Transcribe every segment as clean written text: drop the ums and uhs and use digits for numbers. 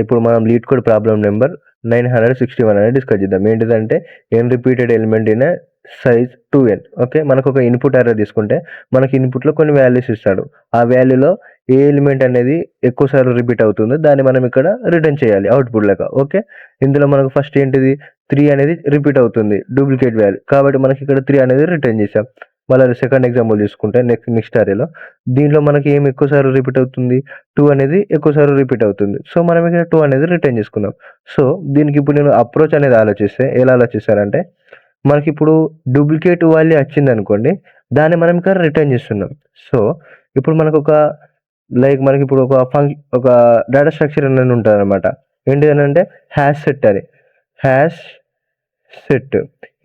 ఇప్పుడు మనం lead code problem number 961 అనేది డిస్కస్ చేద్దాం. ఏంటిదంటే n repeated element in size 2n. Okay, మనకు ఒక ఇన్పుట్ అర్రే తీసుకుంటే మనకి ఇన్పుట్లో కొన్ని వాల్యూస్ ఇస్తాడు. ఆ వాల్యూలో ఏ ఎలిమెంట్ అనేది ఎక్కువ సార్లు రిపీట్ అవుతుందో దాన్ని మనం ఇక్కడ రిటర్న్ చేయాలి అవుట్పుట్ లాగా. ఓకే, ఇందులో మనకు ఫస్ట్ ఏంటిది 3 అనేది రిపీట్ అవుతుంది, డూప్లికేట్ వాల్యూ, కాబట్టి మనకి ఇక్కడ 3 అనేది రిటర్న్ చేసాం. మళ్ళీ సెకండ్ ఎగ్జాంపుల్ తీసుకుంటే నెక్స్ట్ అరేలో దీంట్లో మనకి ఏం ఎక్కువ సార్లు రిపీట్ అవుతుంది, 2 అనేది ఎక్కువ సార్లు రిపీట్ అవుతుంది. సో మనం ఇక్కడ 2 అనేది రిటర్న్ చేసుకున్నాం. సో దీనికి ఇప్పుడు నేను అప్రోచ్ అనేది ఆలోచిస్తే ఎలా ఆలోచిస్తానంటే, మనకి ఇప్పుడు డూప్లికేట్ వాల్యూ వచ్చిందనుకోండి, దాన్ని మనం ఇక్కడ రిటర్న్ చేస్తున్నాం. సో ఇప్పుడు మనకు మనకి ఇప్పుడు ఒక డేటా స్ట్రక్చర్ అనేది ఉంటుందన్నమాట. ఏంటిదనంటే హ్యాష్ సెట్ అని. హ్యాష్ సెట్,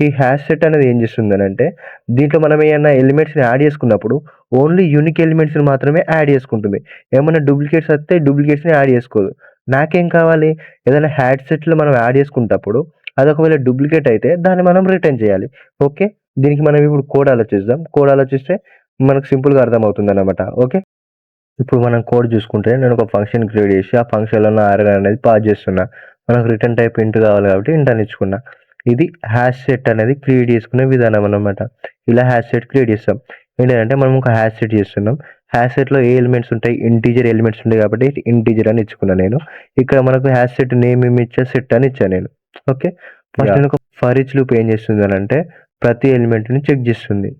ఈ హ్యాష్ సెట్ అనేది ఏం చేస్తుందనంటే, దీంట్లో మనం ఏమైనా ఎలిమెంట్స్ని యాడ్ చేసుకున్నప్పుడు ఓన్లీ యూనిక్ ఎలిమెంట్స్ని మాత్రమే యాడ్ చేసుకుంటుంది. ఏమైనా డూప్లికేట్స్ వస్తే డూప్లికేట్స్ని యాడ్ చేసుకోదు. నాకేం కావాలి, ఏదైనా హ్యాష్ సెట్లో మనం యాడ్ చేసుకునేటప్పుడు అది ఒకవేళ డూప్లికేట్ అయితే దాన్ని మనం రిటర్న్ చేయాలి. ఓకే, దీనికి మనం ఇప్పుడు కోడ్ ఆలోచిద్దాం. కోడ్ ఆలోచిస్తే మనకు సింపుల్గా అర్థమవుతుంది అనమాట. ఓకే, ఇప్పుడు మనం కోడ్ చూసుకుంటే నేను ఒక ఫంక్షన్ క్రియేట్ చేసి ఆ ఫంక్షన్లో నా అర్రే అనేది పాస్ చేస్తున్నా. మనకు రిటర్న్ టైప్ ఇంట్ కావాలి కాబట్టి ఇంట్ అని ఇచ్చుకున్నా. ఇది హ్యాష్ సెట్ అనేది క్రియేట్ చేసుకునే విధానం అన్నమాట. ఇలా హ్యాష్ సెట్ క్రియేట్ చేస్తాం. ఏంటంటే మనం ఒక హ్యాష్ సెట్ చేస్తున్నాం. హ్యాష్ సెట్లో ఏ ఎలిమెంట్స్ ఉంటాయి, ఇంటీజర్ ఎలిమెంట్స్ ఉంటాయి కాబట్టి ఇంటీజర్ అని ఇచ్చుకున్నాను నేను. ఇక్కడ మనకు హ్యాష్ సెట్ నేమ్ ఏమి ఇచ్చా, సెట్ అని ఇచ్చాను నేను. ఓకే, ఫస్ట్ నేను ఒక ఫర్ ఈచ్ లూప్ ఏం చేస్తుంది అని అంటే ప్రతి ఎలిమెంట్ని చెక్ చేస్తుంది.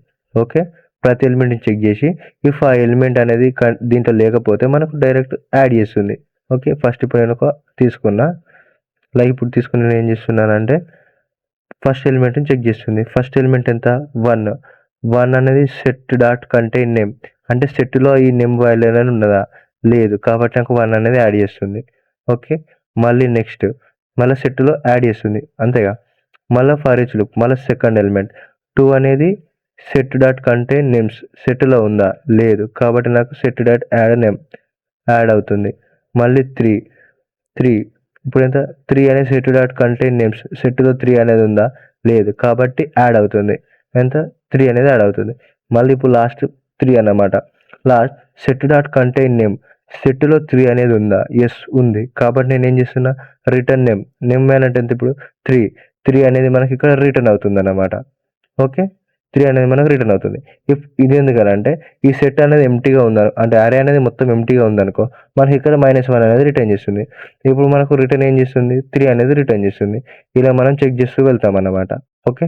ఓకే, ప్రతి ఎలిమెంట్ని చెక్ చేసి ఇఫ్ ఆ ఎలిమెంట్ అనేది దీంట్లో లేకపోతే మనకు డైరెక్ట్ యాడ్ చేస్తుంది. ఓకే, ఫస్ట్ ఇప్పుడు నేను ఒక తీసుకున్నా. ఇప్పుడు తీసుకుని నేను ఏం చేస్తున్నానంటే ఫస్ట్ ఎలిమెంట్ని చెక్ చేస్తుంది. ఫస్ట్ ఎలిమెంట్ ఎంత, 1 అనేది సెట్ డాట్ కంటైన్ నేమ్, అంటే సెట్లో ఈ నేమ్ వాల్యూ అనేది ఉన్నదా, లేదు, కాబట్టి నాకు 1 అనేది యాడ్ చేస్తుంది. ఓకే, మళ్ళీ నెక్స్ట్ మళ్ళీ సెట్లో యాడ్ చేస్తుంది, అంతేగా. మళ్ళీ ఫర్ ఈచ్ లూప్, మళ్ళీ సెకండ్ ఎలిమెంట్ 2 అనేది సెట్ డాట్ కంటైన్ నేమ్స్, సెట్లో ఉందా, లేదు, కాబట్టి నాకు set dot add name add అవుతుంది. మళ్ళీ 3 ఇప్పుడు ఎంత, 3 అనేది సెట్ డాట్ కంటైన్ నేమ్స్, సెట్లో 3 అనేది ఉందా, లేదు, కాబట్టి యాడ్ అవుతుంది. ఎంత, 3 అనేది యాడ్ అవుతుంది. మళ్ళీ ఇప్పుడు లాస్ట్ 3 అన్నమాట. Last set dot contain name, సెట్లో 3 అనేది ఉందా, ఎస్ ఉంది, కాబట్టి నేను ఏం చేస్తున్నా రిటర్న్ నేమ్ అంటే ఎంత, ఇప్పుడు 3 అనేది మనకి ఇక్కడ రిటర్న్ అవుతుంది అన్నమాట. ఓకే, 3 అనేది మనకు రిటర్న్ అవుతుంది. ఇది ఎందుకనంటే ఈ సెట్ అనేది ఎంప్టీగా ఉంది, అంటే అరే అనేది మొత్తం ఎంప్టీగా ఉందనుకో, మనకి ఇక్కడ -1 అనేది రిటర్న్ చేస్తుంది. ఇప్పుడు మనకు రిటర్న్ ఏం చేస్తుంది, 3 అనేది రిటర్న్ చేస్తుంది. ఇలా మనం చెక్ చేస్తూ వెళ్తాం అన్నమాట. ఓకే.